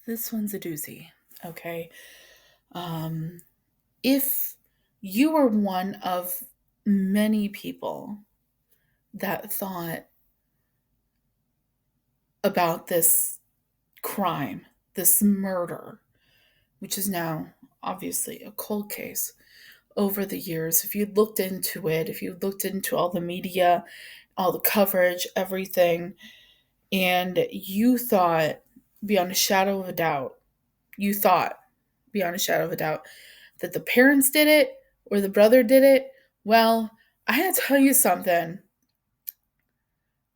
This one's a doozy, okay? If you are one of many people that thought about this crime, this murder, which is now obviously a cold case over the years, if you looked into it, if you looked into all the media, all the coverage, everything, and you thought beyond a shadow of a doubt, you thought beyond a shadow of a doubt that the parents did it or the brother did it, well, I had to tell you something.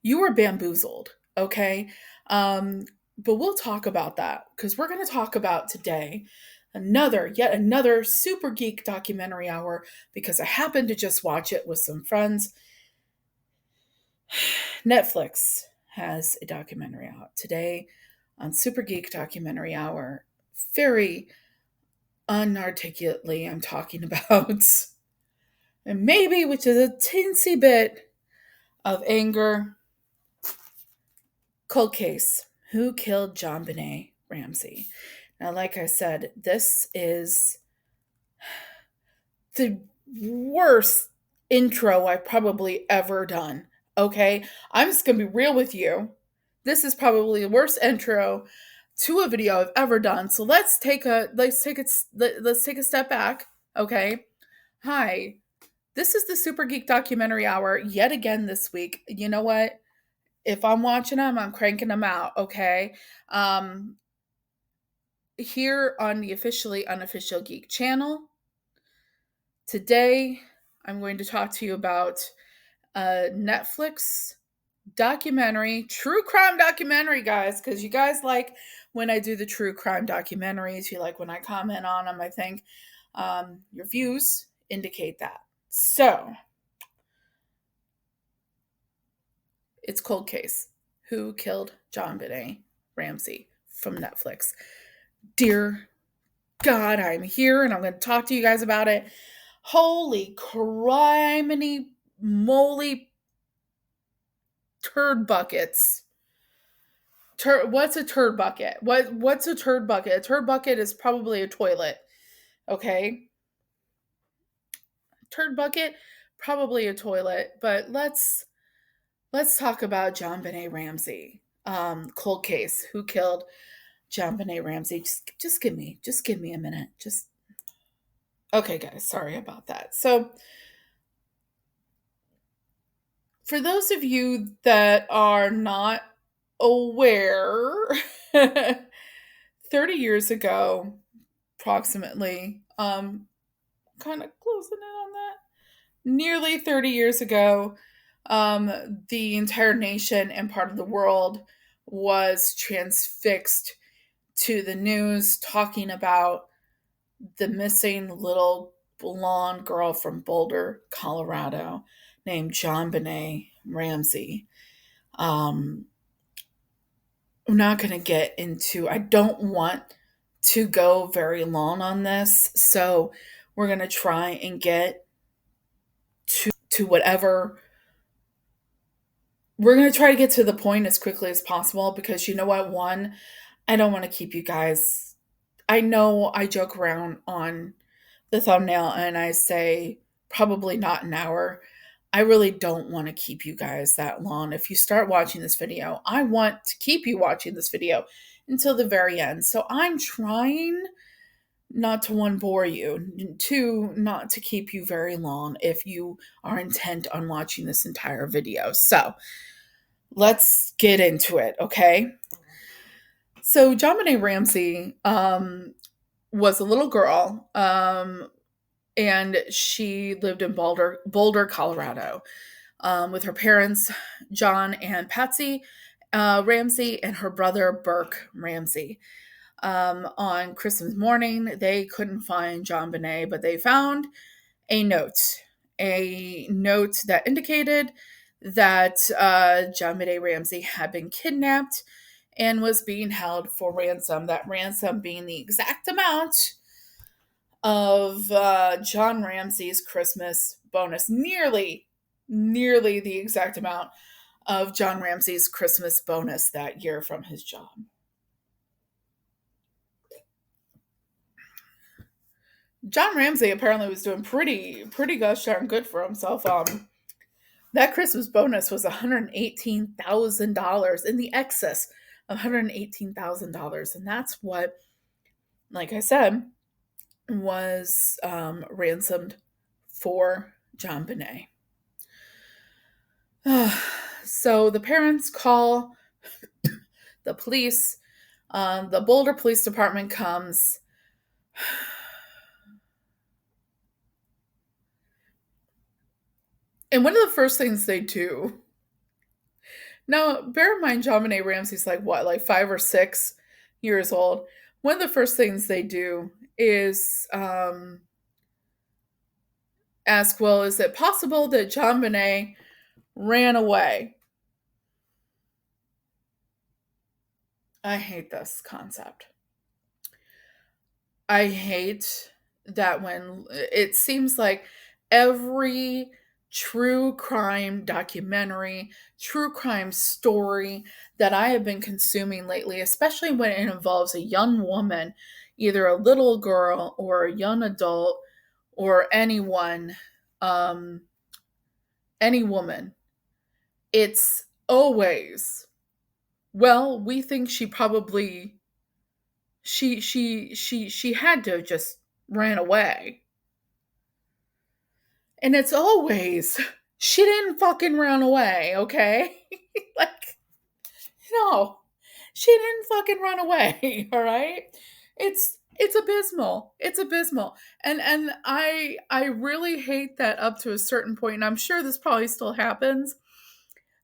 You were bamboozled, okay? Um, but we'll talk about that because we're going to talk about today yet another super geek documentary hour because I happened to just watch it with some friends. Netflix has a documentary out today on Super Geek Documentary Hour. Very unarticulately, I'm talking about, and maybe, which is a teensy bit of anger. Cold case. Who killed Jonbenet Ramsey? Now, like I said, this is the worst intro I've probably ever done. Okay? I'm just gonna be real with you. This is probably the worst intro to a video I've ever done. So let's take a step back. Okay. Hi. This is the Super Geek Documentary Hour yet again this week. You know what? If I'm watching them, I'm cranking them out, okay? Um, Here on the officially unofficial Geek channel, today I'm going to talk to you about a Netflix documentary, true crime documentary, guys, because you guys like when I do the true crime documentaries. You like when I comment on them, I think. Your views indicate that. So, it's Cold Case. Who killed Jonbenet Ramsey from Netflix? Dear God, I'm here and I'm going to talk to you guys about it. Holy criminy moly turd buckets. What's a turd bucket? What's a turd bucket? A turd bucket is probably a toilet. Okay? Turd bucket, probably a toilet, but let's talk about Jonbenet Ramsey. Cold case. Who killed Jonbenet Ramsey? Just give me a minute. Just okay, guys. Sorry about that. So, for those of you that are not aware, 30 years ago, approximately, kind of closing in on that, nearly 30 years ago, the entire nation and part of the world was transfixed to the news talking about the missing little blonde girl from Boulder, Colorado, named Jonbenet Ramsey. Um, I'm not going to get into, I don't want to go very long on this. So we're going to try and get to whatever. We're going to try to get to the point as quickly as possible because you know what? One, I don't want to keep you guys. I know I joke around on the thumbnail and I say probably not an hour. I really don't want to keep you guys that long. If you start watching this video, I want to keep you watching this video until the very end. So I'm trying not to one bore you, two not to keep you very long if you are intent on watching this entire video. So let's get into it, okay? So JonBenet Ramsey was a little girl, and she lived in Boulder, Colorado, with her parents, John and Patsy Ramsey, and her brother, Burke Ramsey. On Christmas morning, they couldn't find JonBenet, but they found a note that indicated that JonBenet Ramsey had been kidnapped and was being held for ransom. That ransom being the exact amount of John Ramsey's Christmas bonus, nearly the exact amount of John Ramsey's Christmas bonus that year from his job. John Ramsey apparently was doing pretty gosh darn good for himself. That Christmas bonus was $118,000, in the excess of $118,000, and that's what, like I said, was ransomed for Jonbenet. So the parents call the police. The Boulder Police Department comes. And one of the first things they do. Now, bear in mind, Jonbenet Ramsey's like what, like 5 or 6 years old. One of the first things they do is ask, well, is it possible that Jonbenet ran away? I hate this concept. I hate that when it seems like every true crime documentary, true crime story that I have been consuming lately, especially when it involves a young woman, either a little girl or a young adult or anyone, um, any woman, it's always, well, we think she had to have just ran away. And it's always, she didn't fucking run away, okay? Like, no, she didn't fucking run away, all right? It's abysmal. It's abysmal. And I really hate that up to a certain point, and I'm sure this probably still happens,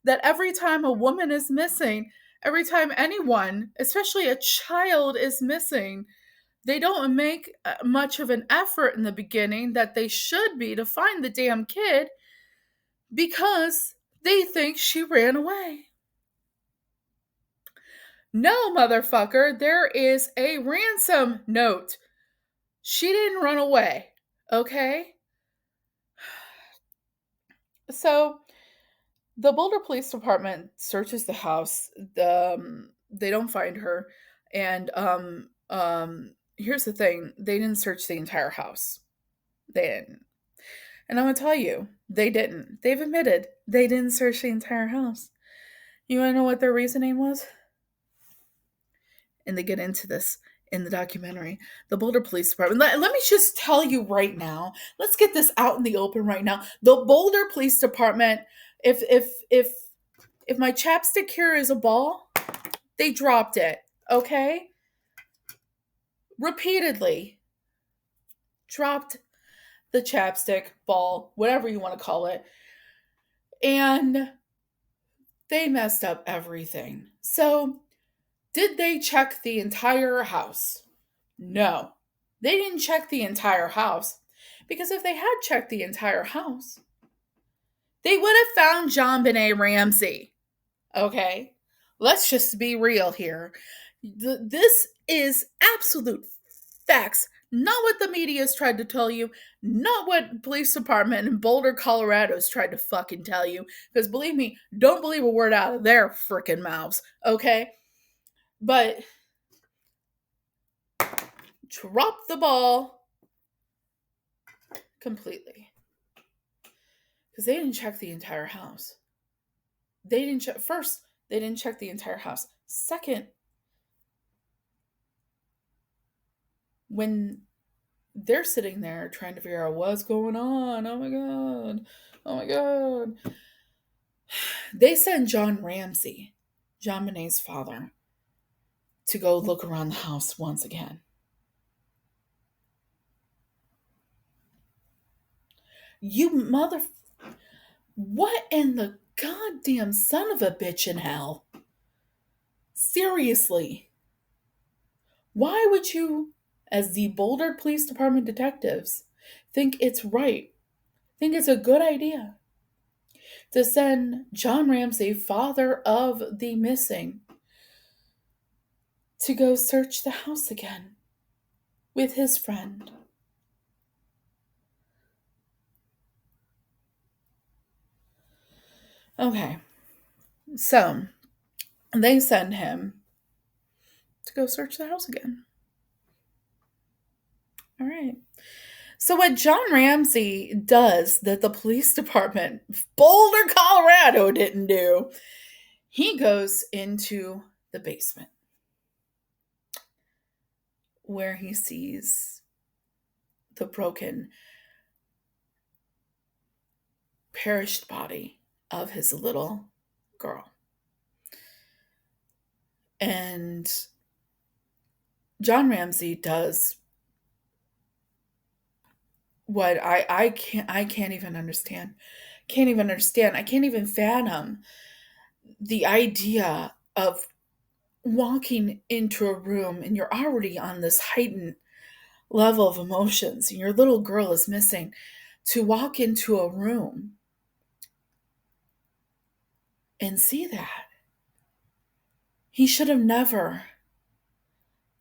that every time a woman is missing, every time anyone, especially a child, is missing, they don't make much of an effort in the beginning that they should be to find the damn kid because they think she ran away. No, motherfucker, there is a ransom note. She didn't run away, okay? So the Boulder Police Department searches the house. They don't find her. And here's the thing, they didn't search the entire house. They didn't. And I'm going to tell you, they didn't. They've admitted they didn't search the entire house. You want to know what their reasoning was? And they get into this in the documentary. The Boulder Police Department. Let me just tell you right now. Let's get this out in the open right now. The Boulder Police Department, if my chapstick here is a ball, they dropped it, okay? Repeatedly dropped the chapstick, ball, whatever you want to call it. And they messed up everything. So, did they check the entire house? No. They didn't check the entire house. Because if they had checked the entire house, they would have found Jonbenet Ramsey. Okay? Let's just be real here. This is absolute facts. Not what the media has tried to tell you, not what police department in Boulder, Colorado has tried to fucking tell you. Because believe me, don't believe a word out of their freaking mouths, okay? But drop the ball completely. Because they didn't check the entire house. They didn't check, first, they didn't check the entire house. Second, when they're sitting there trying to figure out what's going on, oh my God, oh my God, they send John Ramsey, Jonbenet's father, to go look around the house once again. You mother... What in the goddamn son of a bitch in hell? Seriously. Why would you, as the Boulder Police Department detectives, think it's right, think it's a good idea to send John Ramsey, father of the missing, to go search the house again with his friend? Okay, so they send him to go search the house again. All right. So what John Ramsey does that the police department, Boulder, Colorado, didn't do, he goes into the basement where he sees the broken, perished body of his little girl. And John Ramsey does what I can't even understand. Can't even understand. I can't even fathom the idea of walking into a room and you're already on this heightened level of emotions and your little girl is missing, to walk into a room and see that. He should have never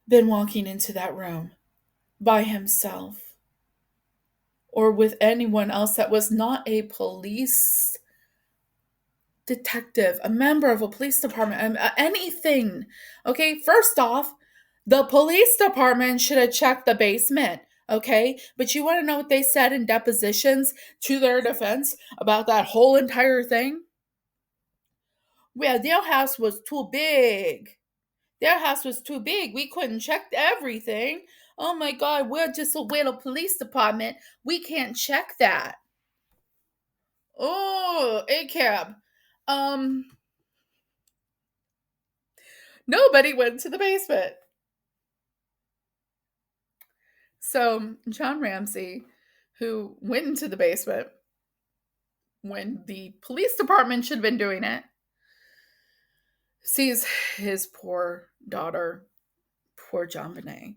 been walking into that room by himself or with anyone else that was not a police detective, a member of a police department, anything. Okay, first off, the police department should have checked the basement. Okay, but you want to know what they said in depositions to their defense about that whole entire thing? Well, their house was too big. Their house was too big. We couldn't check everything. Oh my God, we're just a little police department. We can't check that. Oh, a cab. Um, Nobody went to the basement. So John Ramsey, who went into the basement when the police department should have been doing it, sees his poor daughter, poor Jonbenet.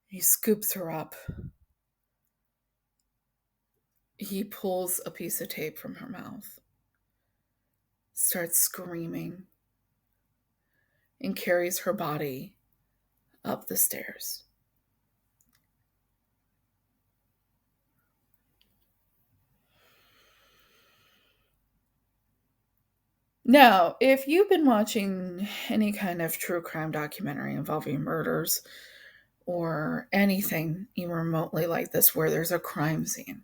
He scoops her up. He pulls a piece of tape from her mouth, starts screaming, and carries her body up the stairs. Now, if you've been watching any kind of true crime documentary involving murders or anything even remotely like this where there's a crime scene,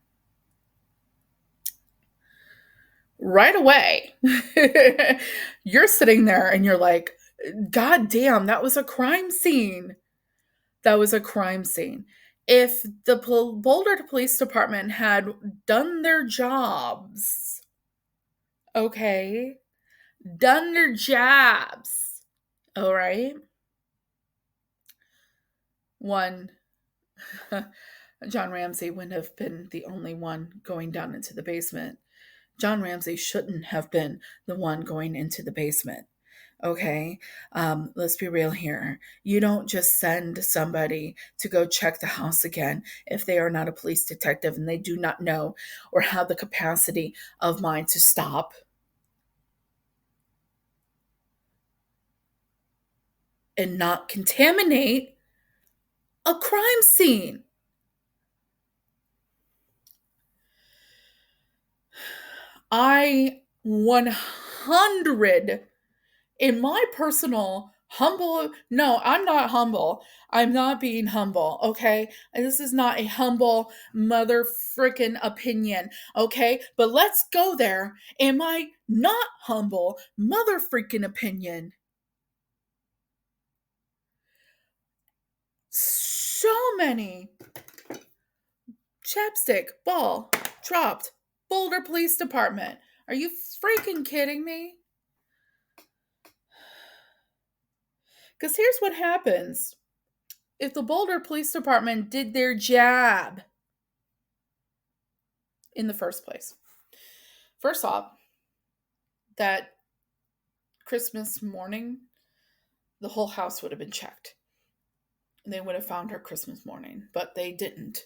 right away, you're sitting there and you're like, God damn, that was a crime scene. That was a crime scene. If the Boulder Police Department had done their jobs, okay, done their jobs, all right, one, John Ramsey wouldn't have been the only one going down into the basement. John Ramsey shouldn't have been the one going into the basement. Okay, let's be real here. You don't just send somebody to go check the house again if they are not a police detective and they do not know or have the capacity of mind to stop and not contaminate a crime scene. I 100, in my personal humble, no, I'm not humble. I'm not being humble, okay? And this is not a humble mother frickin' opinion, okay? But let's go there. In my not humble mother freaking opinion, so many chapstick ball dropped. Boulder Police Department. Are you freaking kidding me? Because here's what happens if the Boulder Police Department did their job in the first place. First off, that Christmas morning, the whole house would have been checked. And they would have found her Christmas morning, but they didn't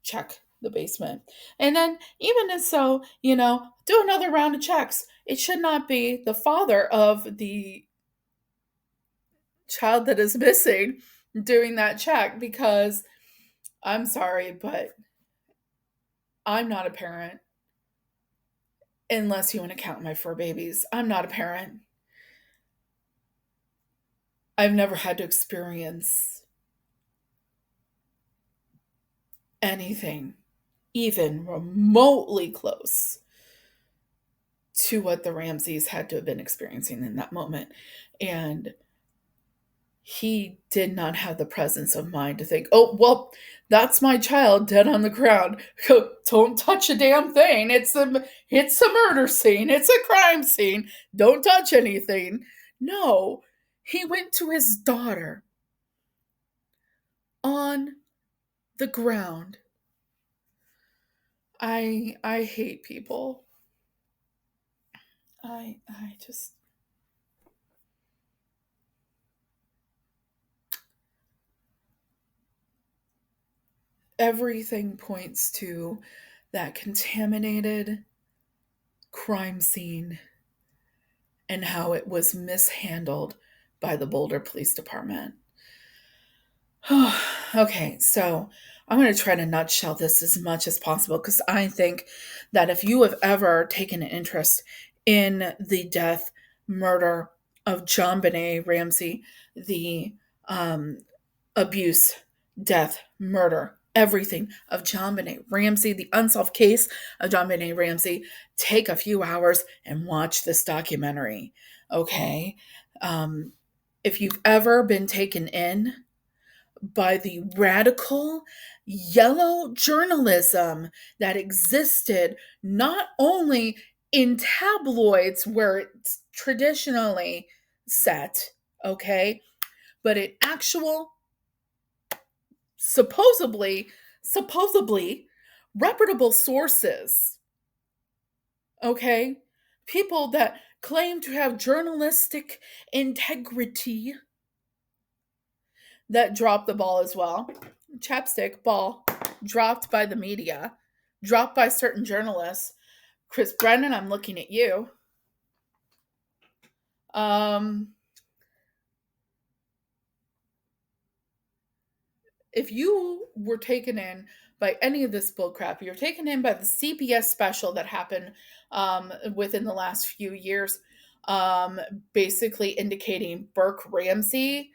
check the basement. And then, even if so, do another round of checks. It should not be the father of the child that is missing doing that check, because I'm sorry, but I'm not a parent unless you want to count my fur babies. I'm not a parent. I've never had to experience anything even remotely close to what the Ramseys had to have been experiencing in that moment. And he did not have the presence of mind to think, oh, well, that's my child dead on the ground. Don't touch a damn thing. It's a murder scene. It's a crime scene. Don't touch anything. No, he went to his daughter on the ground. I hate people. I just everything points to that contaminated crime scene and how it was mishandled by the Boulder Police Department. Okay, so I'm going to try to nutshell this as much as possible because I think that if you have ever taken an interest in the death, murder of Jonbenet Ramsey, the um, abuse, death, murder, everything of Jonbenet Ramsey, the unsolved case of Jonbenet Ramsey, take a few hours and watch this documentary. Okay. Um, if you've ever been taken in by the radical yellow journalism that existed not only in tabloids where it's traditionally set, okay, but in actual supposedly reputable sources, okay? People that claim to have journalistic integrity that dropped the ball as well. Chapstick ball dropped by the media, dropped by certain journalists. Chris Brennan, I'm looking at you. Um, if you were taken in by any of this bullcrap, you're taken in by the CBS special that happened within the last few years, um, basically indicating Burke Ramsey.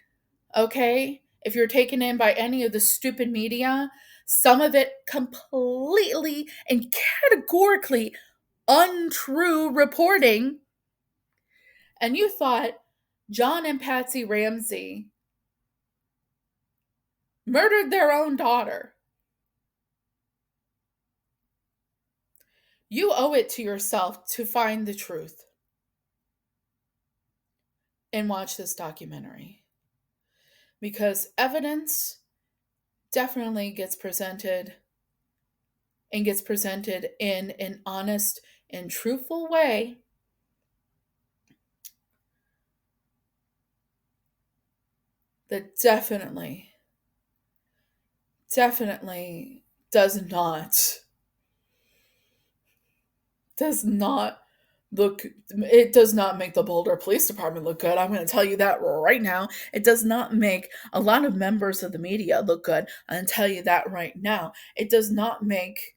Okay, if you're taken in by any of the stupid media, some of it completely and categorically untrue reporting, and you thought John and Patsy Ramsey murdered their own daughter, you owe it to yourself to find the truth and watch this documentary because evidence definitely gets presented and gets presented in an honest and truthful way that definitely does not look, it does not make the Boulder Police Department look good. I'm going to tell you that right now. It does not make a lot of members of the media look good. I'm going to tell you that right now. It does not make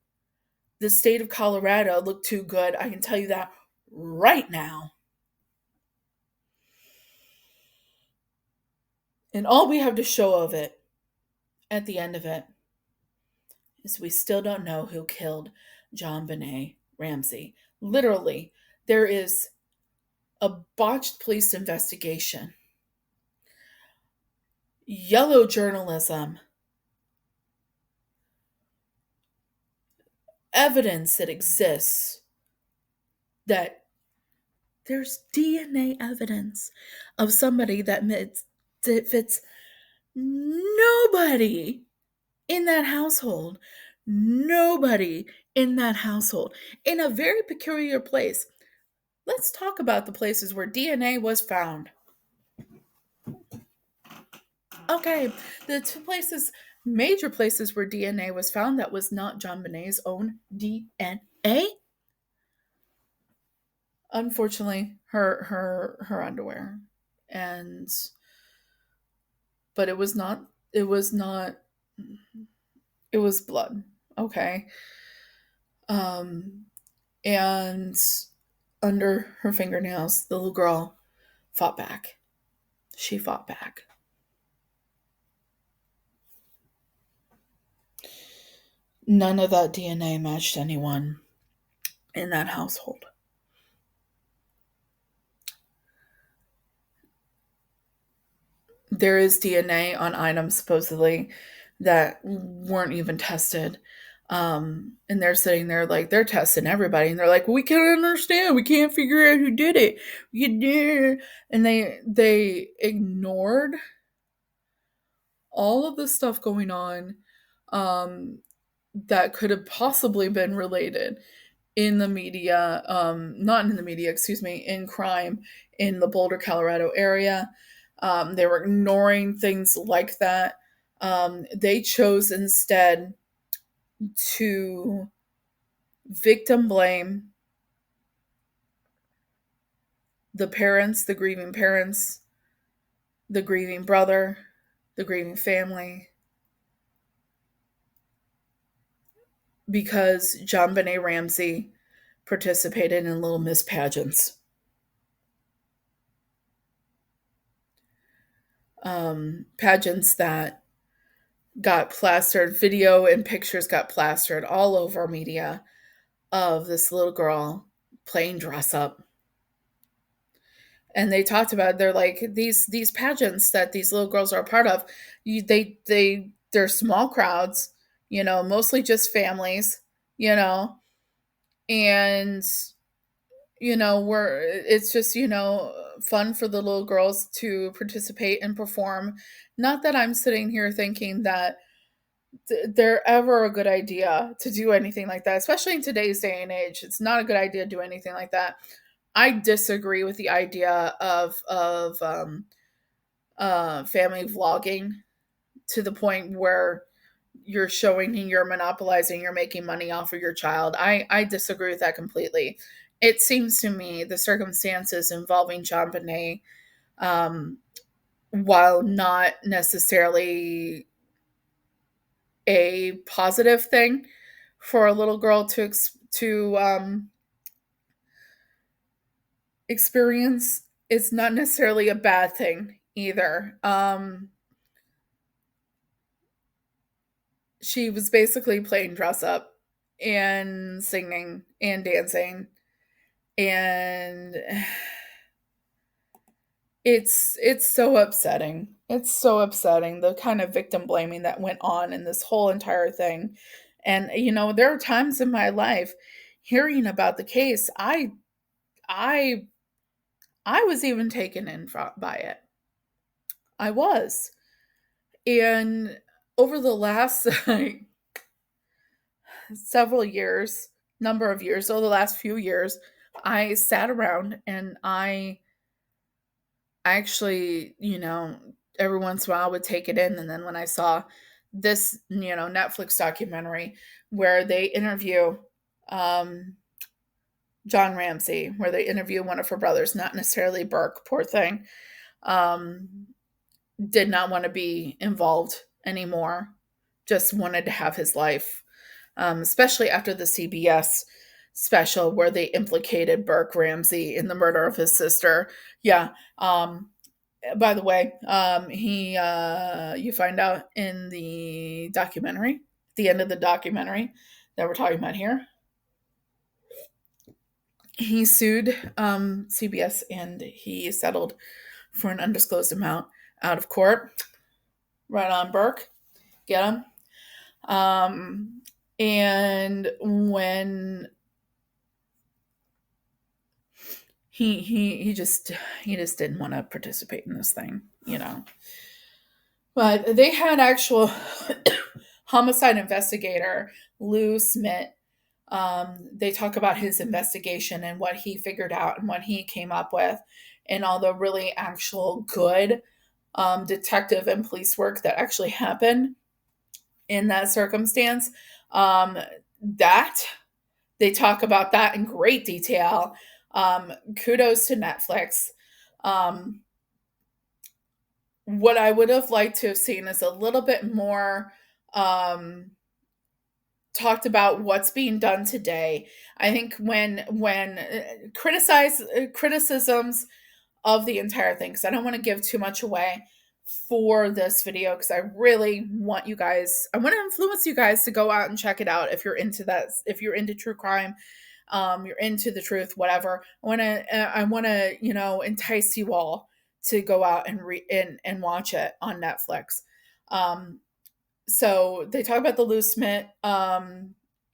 the state of Colorado look too good. I can tell you that right now. And all we have to show of it at the end of it is we still don't know who killed Jonbenet Ramsey. Literally, there is a botched police investigation, yellow journalism, evidence that exists that there's DNA evidence of somebody that fits nobody in that household. Nobody in that household. In a very peculiar place. Let's talk about the places where DNA was found. Okay, the two places, major places where DNA was found that was not Jonbenet's own DNA. Unfortunately, her underwear, and but it was not it was blood. Okay, um, and under her fingernails, the little girl fought back. She fought back. None of that DNA matched anyone in that household. There is DNA on items supposedly that weren't even tested. And they're sitting there like they're testing everybody, and they're like, "We can't understand. We can't figure out who did it." You did, and they ignored all of the stuff going on um, that could have possibly been related in the media, not in the media, excuse me, in crime in the Boulder, Colorado area. They were ignoring things like that. They chose instead to victim blame the parents, the grieving brother, the grieving family, because Jonbenet Ramsey participated in Little Miss pageants. Pageants that got plastered, video and pictures got plastered all over media of this little girl playing dress up. And they talked about they're like these pageants that these little girls are a part of, they're small crowds, mostly just families, you know, and we're it's just fun for the little girls to participate and perform. Not that I'm sitting here thinking that they're ever a good idea to do anything like that, especially in today's day and age. It's not a good idea to do anything like that. I disagree with the idea of family vlogging to the point where you're showing you're monopolizing, you're making money off of your child. I disagree with that completely. It seems to me the circumstances involving JonBenet, um, while not necessarily a positive thing for a little girl to experience, it's not necessarily a bad thing either. She was basically playing dress up and singing and dancing, and it's so upsetting. It's so upsetting, the kind of victim blaming that went on in this whole entire thing. And there are times in my life hearing about the case, I I was even taken in by it. I was. And over the last like, several years, number of years, over the last few years, I sat around and I actually, every once in a while would take it in. And then when I saw this, Netflix documentary where they interview um, John Ramsey, where they interview one of her brothers, not necessarily Burke, poor thing, um, did not want to be involved anymore, just wanted to have his life, especially after the CBS special where they implicated Burke Ramsey in the murder of his sister. Yeah. By the way, he you find out in the documentary, the end of the documentary that we're talking about here, he sued CBS and he settled for an undisclosed amount out of court. Right on, Burke. Get him. And when he just didn't want to participate in this thing. But they had actual homicide investigator Lou Smith. They talk about his investigation and what he figured out and what he came up with, and all the really actual good detective and police work that actually happened in that circumstance. That they talk about that in great detail. Kudos to Netflix. Um, what I would have liked to have seen is a little bit more um, talked about what's being done today. I think when criticisms of the entire thing, because I don't want to give too much away. for this video because I really want you guys, I want to influence you guys to go out and check it out if you're into that, if you're into true crime, you're into the truth, whatever. I want to, entice you all to go out and and watch it on Netflix. Um, so they talk about the Lou Smith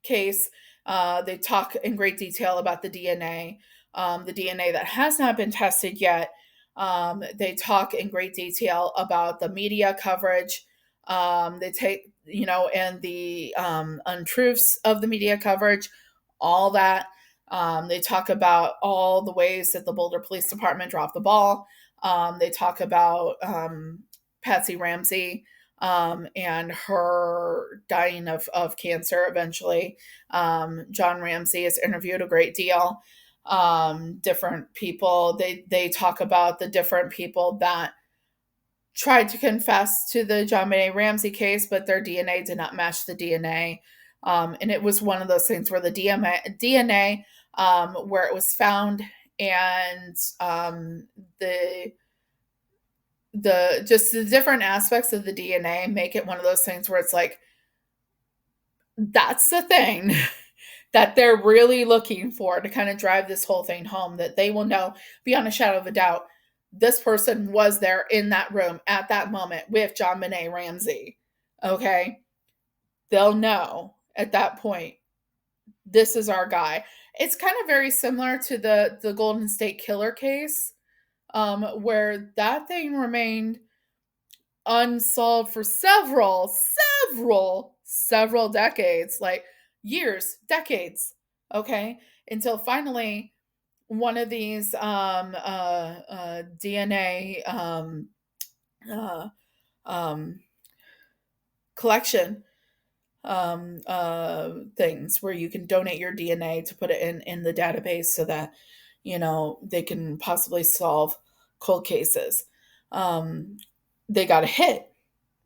case. They talk in great detail about the DNA that has not been tested yet. They talk in great detail about the media coverage. They take, and the untruths of the media coverage, all that. They talk about all the ways that the Boulder Police Department dropped the ball. They talk about Patsy Ramsey and her dying of cancer eventually. John Ramsey is interviewed a great deal. Different people, they talk about the different people that tried to confess to the Jonbenet Ramsey case, but their DNA did not match the DNA. And it was one of those things where the DNA where it was found, and the just the different aspects of the DNA make it one of those things where it's like, that's the thing that they're really looking for to kind of drive this whole thing home, that they will know beyond a shadow of a doubt this person was there in that room at that moment with Jonbenet Ramsey. Okay? They'll know at that point, this is our guy. It's kind of very similar to the Golden State Killer case, where that thing remained unsolved for several decades, like years, decades, okay, until finally one of these DNA uh, um, collection things where you can donate your DNA to put it in the database so that they can possibly solve cold cases. They got a hit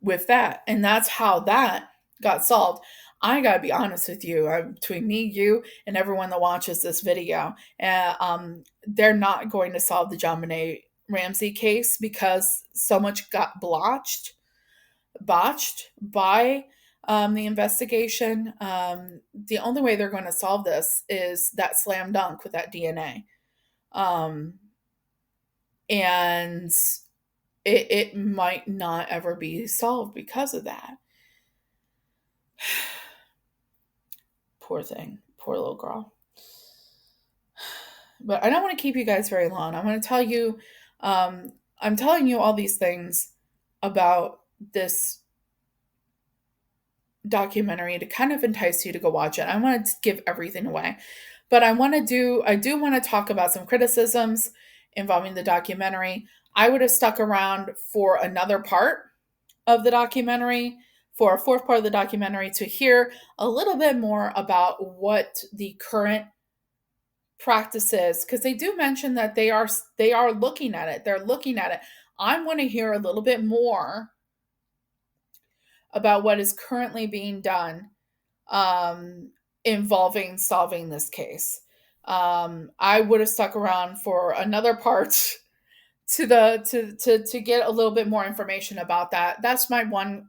with that, and that's how that got solved. I gotta be honest with you, between me, you, and everyone that watches this video, they're not going to solve the Jonbenet Ramsey case because so much got botched by the investigation. The only way they're going to solve this is that slam dunk with that DNA. Um, and it might not ever be solved because of that. Poor thing. Poor little girl. But I don't want to keep you guys very long. I want to tell you, I'm telling you all these things about this documentary to kind of entice you to go watch it. I want to give everything away. But I do want to talk about some criticisms involving the documentary. I would have stuck around for another part of the documentary, for a fourth part of the documentary, to hear a little bit more about what the current practices, because they do mention that they are looking at it. They're looking at it. I want to hear a little bit more about what is currently being done um, involving solving this case. I would have stuck around for another part to get a little bit more information about that. That's my one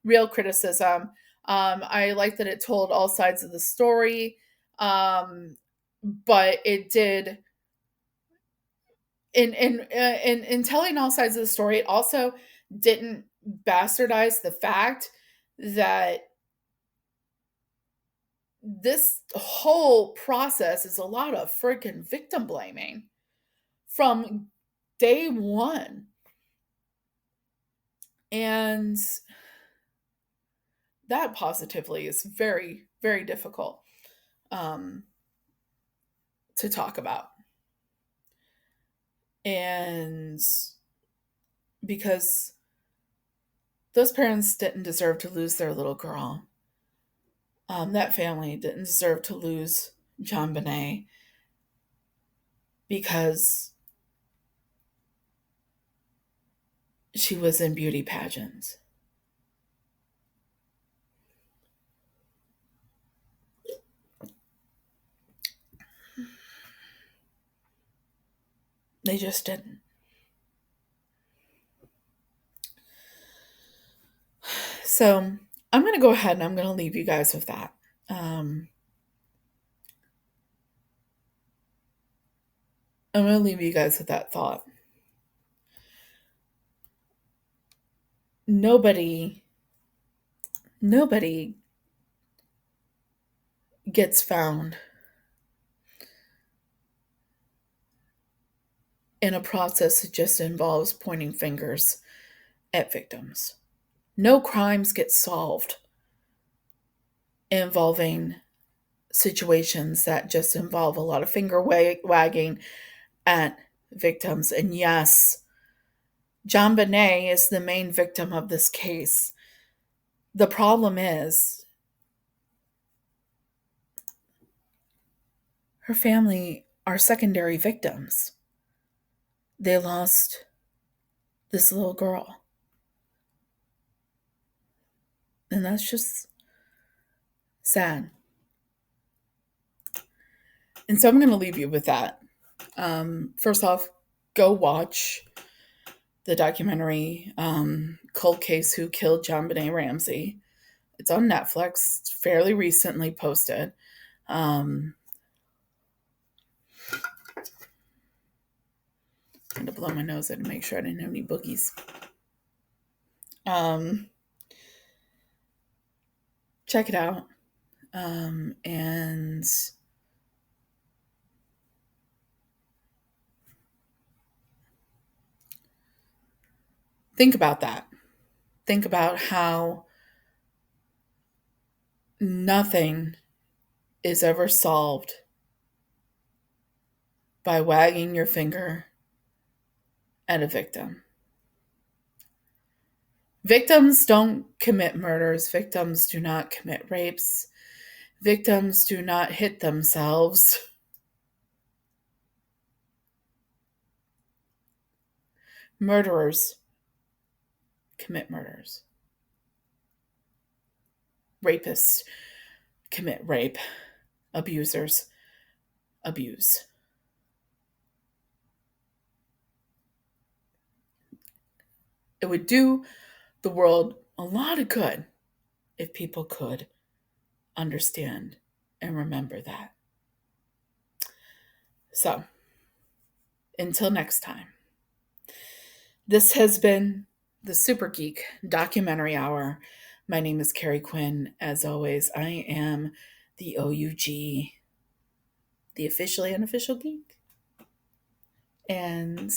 real criticism. I like that it told all sides of the story, but it did in telling all sides of the story. It also didn't bastardize the fact that this whole process is a lot of freaking victim blaming from day one. And that positively is very, very difficult um, to talk about. And because those parents didn't deserve to lose their little girl. That family didn't deserve to lose Jonbenet because she was in beauty pageants. They just didn't. So I'm going to go ahead and I'm going to leave you guys with that. Um, I'm going to leave you guys with that thought. Nobody, nobody gets found in a process that just involves pointing fingers at victims. No crimes get solved involving situations that just involve a lot of finger wagging at victims. And yes, Jonbenet is the main victim of this case. The problem is her family are secondary victims. They lost this little girl. And that's just sad. And so I'm going to leave you with that. First off, go watch the documentary Cold Case Who Killed Jonbenet Ramsey. It's on Netflix. It's fairly recently posted. I'm going to blow my nose in to make sure I didn't have any boogies. Check it out. And think about that. Think about how nothing is ever solved by wagging your finger at a victim. Victims don't commit murders. Victims do not commit rapes. Victims do not hit themselves. Murderers commit murders. Rapists commit rape. Abusers abuse. It would do the world a lot of good if people could understand and remember that. So, until next time, this has been the SuperGeek Documentary Hour. My name is Carrie Quinn. As always, I am the OUG, the officially unofficial geek. And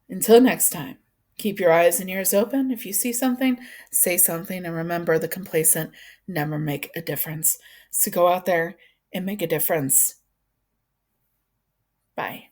until next time, keep your eyes and ears open. If you see something, say something, and remember, the complacent never make a difference. So go out there and make a difference. Bye.